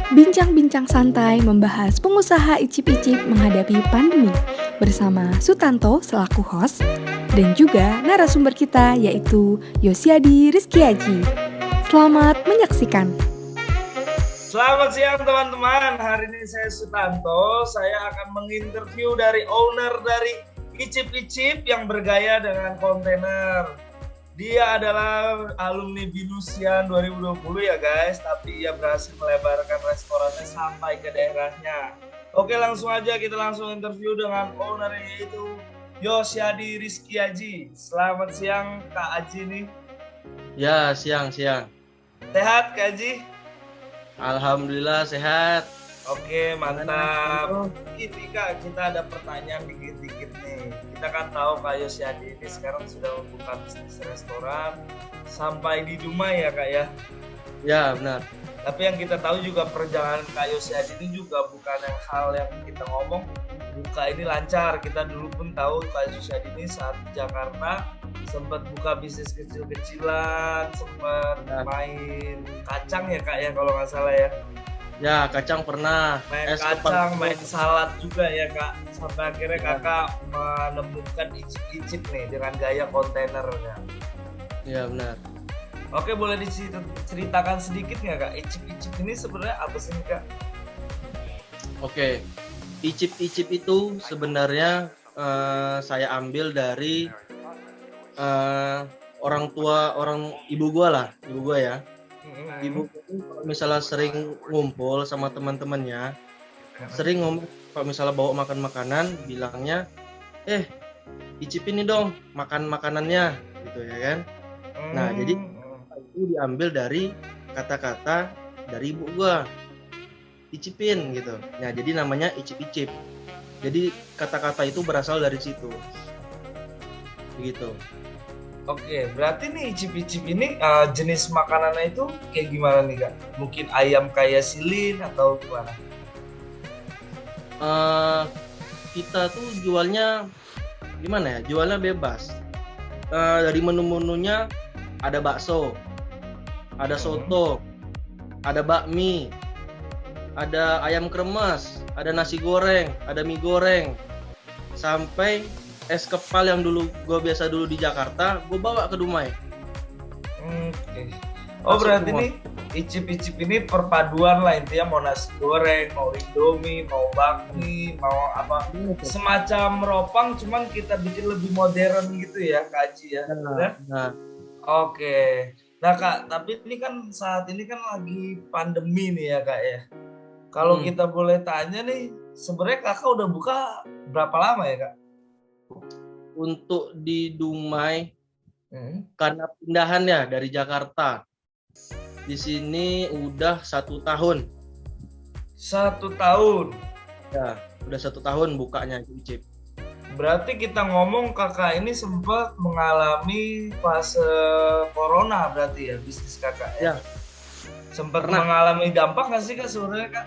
Bincang-bincang santai membahas pengusaha icip-icip menghadapi pandemi bersama Sutanto selaku host dan juga narasumber kita yaitu Yosiadi Rizkiaji. Selamat menyaksikan. Selamat siang teman-teman, hari ini saya Sutanto. Saya akan menginterview dari owner dari Icip-Icip yang bergaya dengan kontainer. Dia adalah alumni Binusian 2020 ya guys, tapi ia berhasil melebarkan restorannya sampai ke daerahnya. Oke, langsung aja kita langsung interview dengan owner yaitu Yosiadi Rizkiaji. Selamat siang Kak Aji nih. Ya, siang. Sehat Kak Aji? Alhamdulillah sehat. Oke, mantap. Ini Kak, kita ada pertanyaan dikit-dikit nih. Kita kan tahu Kak Yosiadi ini sekarang sudah membuka bisnis restoran sampai di Dumai ya Kak ya. Ya, benar. Tapi yang kita tahu juga perjalanan Kak Yosiadi ini juga bukan yang hal yang kita ngomong buka ini lancar. Kita dulu pun tahu Kak Yosiadi ini saat di Jakarta sempat buka bisnis kecil-kecilan, sempat main kacang ya Kak ya kalau nggak salah ya. Ya, kacang pernah. Main kacang, main salad juga ya Kak. Sampai akhirnya Kakak menemukan icip-icip nih dengan gaya kontainernya. Ya, benar. Oke, boleh diceritakan sedikit nggak Kak? Icip-icip ini sebenarnya apa sih Kak? Oke, icip-icip itu sebenarnya saya ambil dari orang ibu gua ya. Ibu misalnya sering ngumpul sama teman-temannya, sering ngomong kalau misalnya bawa makan makanan, bilangnya, icip ini dong makan makanannya, gitu ya kan. Nah, jadi itu diambil dari kata-kata dari ibu gua, icipin gitu. Nah, jadi namanya icip-icip. Jadi kata-kata itu berasal dari situ, begitu. Oke, berarti nih icip-icip ini jenis makanannya itu kayak gimana nih Kak? Mungkin ayam kayak silin atau gimana? Kita tuh jualnya gimana ya? Jualnya bebas. Dari menu-menunya ada bakso, ada soto, ada bakmi, ada ayam kremes, ada nasi goreng, ada mie goreng, sampai es kepal yang dulu gue biasa dulu di Jakarta, gue bawa ke Dumai. Oke. Oh, berarti nih icip-icip ini perpaduan lah intinya, mau nasi goreng, mau indomie, mau bakmi, mau apa, semacam ropang, cuman kita bikin lebih modern gitu ya Kak Aji ya. Nah. Oke. Nah Kak, tapi ini kan saat ini kan lagi pandemi nih ya Kak ya. Kalau kita boleh tanya nih, sebenarnya Kakak udah buka berapa lama ya Kak? Untuk di Dumai, karena pindahan ya dari Jakarta, di sini udah 1 tahun. 1 tahun? Ya, udah 1 tahun bukanya Icip. Berarti kita ngomong Kakak ini sempat mengalami fase corona berarti ya bisnis Kakak ya? Sempat mengalami dampak nggak sih Kak sebenarnya Kak?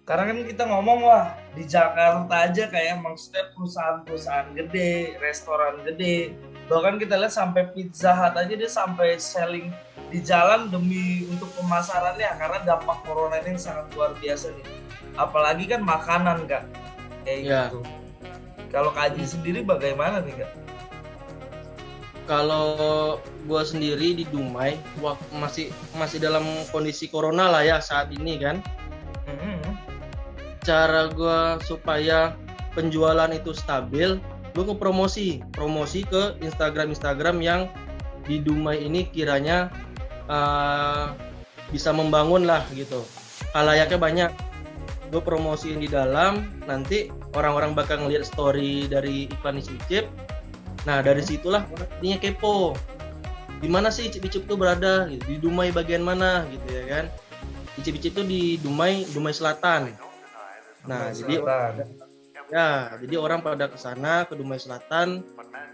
Karena kan kita ngomong wah di Jakarta aja kayak maksudnya perusahaan-perusahaan gede, restoran gede, bahkan kita lihat sampai Pizza Hut aja dia sampai selling di jalan demi untuk pemasarannya karena dampak corona ini sangat luar biasa nih. Apalagi kan makanan Kak, kayak gitu. Kalau Kak Aji sendiri bagaimana nih Kak? Kalau gua sendiri di Dumai masih dalam kondisi corona lah ya saat ini kan. Cara gue supaya penjualan itu stabil, gue promosi ke Instagram yang di Dumai ini kiranya bisa membangun lah gitu. Halayaknya banyak, gue promosiin di dalam, nanti orang-orang bakal ngeliat story dari iklan Icip-Icip. Nah dari situlah orangnya kepo, di mana sih Icip-Icip itu berada, gitu. Di Dumai bagian mana gitu ya kan. Icip-Icip itu di Dumai Selatan. Nah, jadi orang pada ke sana ke Dumai Selatan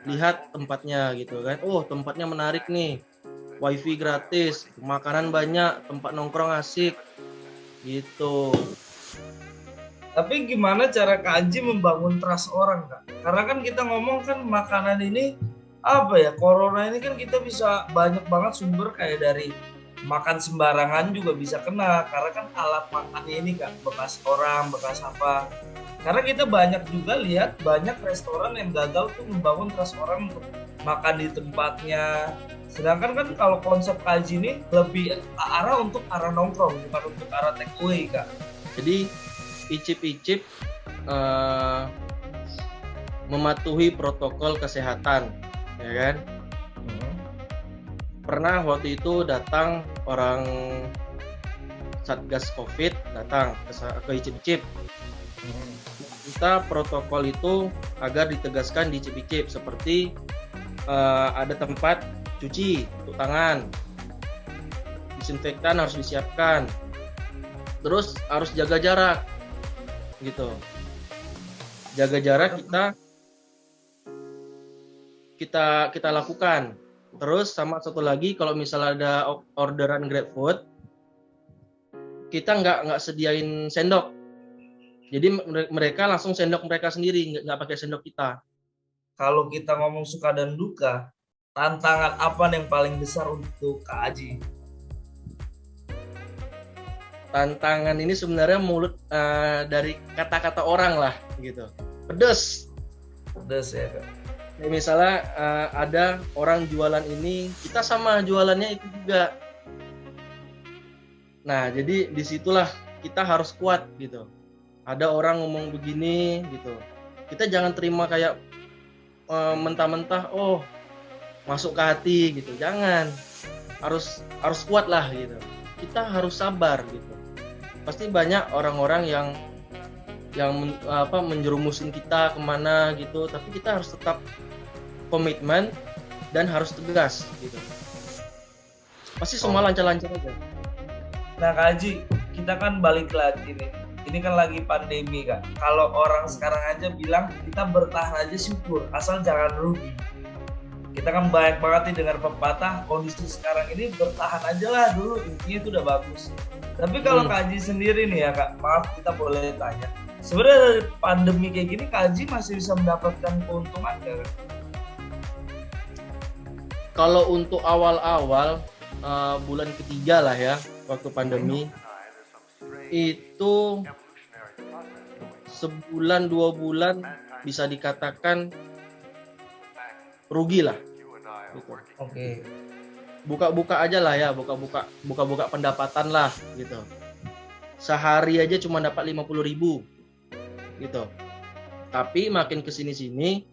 lihat tempatnya gitu kan. Oh, tempatnya menarik nih. Wifi gratis, makanan banyak, tempat nongkrong asik. Gitu. Tapi gimana cara Kak Aji membangun trust orang Kak? Karena kan kita ngomong kan makanan ini apa ya, corona ini kan kita bisa banyak banget sumber kayak dari makan sembarangan juga bisa kena, karena kan alat makannya ini Kak, bekas orang, bekas apa. Karena kita banyak juga lihat banyak restoran yang gagal tuh membangun restoran untuk makan di tempatnya. Sedangkan kan kalau konsep Kaji ini lebih arah untuk arah nongkrong, bukan untuk arah take away Kak. Jadi icip-icip mematuhi protokol kesehatan, ya kan? Pernah waktu itu datang orang Satgas Covid datang ke icip-icip. Kita protokol itu agar ditegaskan di icip-icip, seperti ada tempat cuci untuk tangan, disinfektan harus disiapkan, terus harus jaga jarak, gitu. Jaga jarak kita lakukan. Terus sama satu lagi, kalau misalnya ada orderan GrabFood, kita nggak sediain sendok. Jadi mereka langsung sendok mereka sendiri, nggak pakai sendok kita. Kalau kita ngomong suka dan duka, tantangan apa yang paling besar untuk Kak Aji? Tantangan ini sebenarnya mulut dari kata-kata orang lah, gitu. Pedes ya Kak. Misalnya ada orang jualan ini, kita sama jualannya itu juga. Nah, jadi disitulah kita harus kuat gitu. Ada orang ngomong begini gitu, kita jangan terima kayak mentah-mentah, oh masuk ke hati gitu, jangan. Harus kuat lah gitu. Kita harus sabar gitu. Pasti banyak orang-orang yang menjerumusin kita kemana gitu, tapi kita harus tetap komitmen dan harus tegas gitu. Pasti semua lancar-lancar aja. Nah Kak Haji, kita kan balik lagi nih. Ini kan lagi pandemi Kak. Kalau orang sekarang aja bilang kita bertahan aja syukur, asal jangan rugi. Kita kan banyak banget nih dengar pepatah, kondisi sekarang ini bertahan aja lah dulu, intinya itu udah bagus. Tapi kalau Kak Haji sendiri nih ya Kak, maaf kita boleh tanya. Sebenarnya dari pandemi kayak gini Kak Haji masih bisa mendapatkan keuntungan nggak Kak? Kalau untuk awal-awal bulan ketiga lah ya, waktu pandemi itu sebulan 2 bulan bisa dikatakan rugi lah gitu. Oke. Buka-buka aja lah ya, buka-buka pendapatan lah gitu. Sehari aja cuma dapat 50.000 gitu. Tapi makin kesini-sini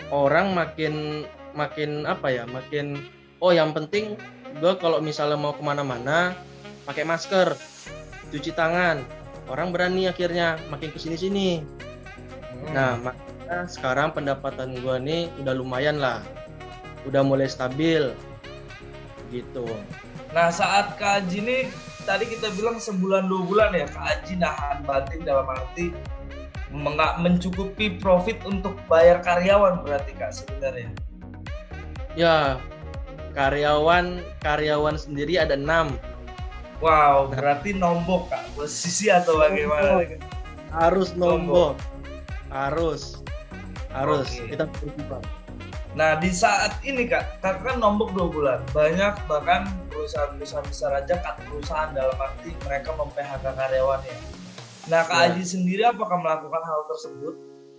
orang makin yang penting gue kalau misalnya mau kemana-mana pakai masker, cuci tangan, orang berani akhirnya makin kesini-sini. Nah makanya sekarang pendapatan gue nih udah lumayan lah, udah mulai stabil gitu. Nah saat Kak Haji nih tadi kita bilang sebulan 2 bulan ya Kak Haji nahan batin dalam arti nggak mencukupi profit untuk bayar karyawan berarti Kak sebenarnya. Ya, karyawan sendiri ada 6. Wow, berarti nombok Kak, posisi atau bagaimana? Harus nombok. Harus. Okay. Kita berjuang. Nah, di saat ini Kak kan nombok 2 bulan. Banyak bahkan perusahaan-perusahaan besar aja cut perusahaan dalam arti mereka mem-PHK karyawannya. Nah, Kak Haji sendiri apakah melakukan hal tersebut?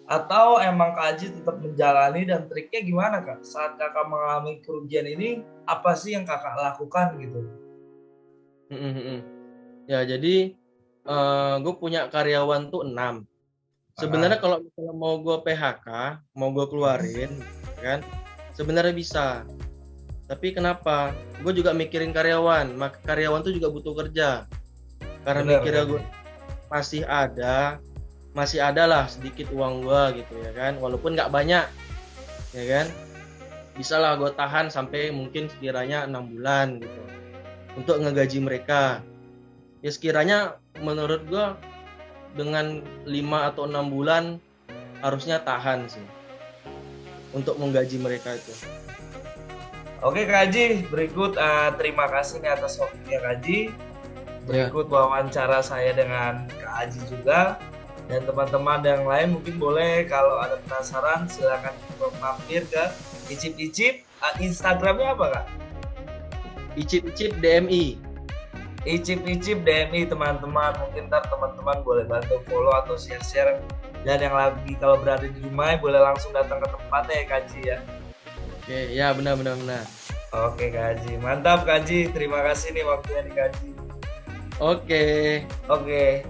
Atau emang Kak Haji tetap menjalani, dan triknya gimana Kak? Saat Kakak mengalami kerugian ini, apa sih yang Kakak lakukan gitu? Ya jadi gue punya karyawan tuh 6. Sebenarnya kalau misalnya mau gue PHK, mau gue keluarin, kan? Sebenarnya bisa. Tapi kenapa? Gue juga mikirin karyawan. Karyawan tuh juga butuh kerja. Karena mikirnya gue masih ada lah sedikit uang gue gitu ya kan, walaupun nggak banyak ya kan, bisa lah gue tahan sampai mungkin sekiranya 6 bulan gitu untuk ngegaji mereka. Ya sekiranya menurut gue dengan 5 atau 6 bulan harusnya tahan sih untuk menggaji mereka itu. Oke Kak Haji, berikut terima kasih nih atas waktunya Kak Haji. Berikut wawancara saya dengan Kak Haji juga. Dan teman-teman yang lain mungkin boleh kalau ada penasaran silakan mampir ke Icip-Icip. Instagramnya apa Kak? Icip DMI. Icip DMI teman-teman, mungkin ntar teman-teman boleh bantu follow atau share-share, dan yang lagi kalau berada di Dumai boleh langsung datang ke tempatnya ya Kak Haji ya. Oke, ya benar. Oke Kak Haji, mantap Kak Haji, terima kasih nih waktunya di Kak Haji. Oke. Oke.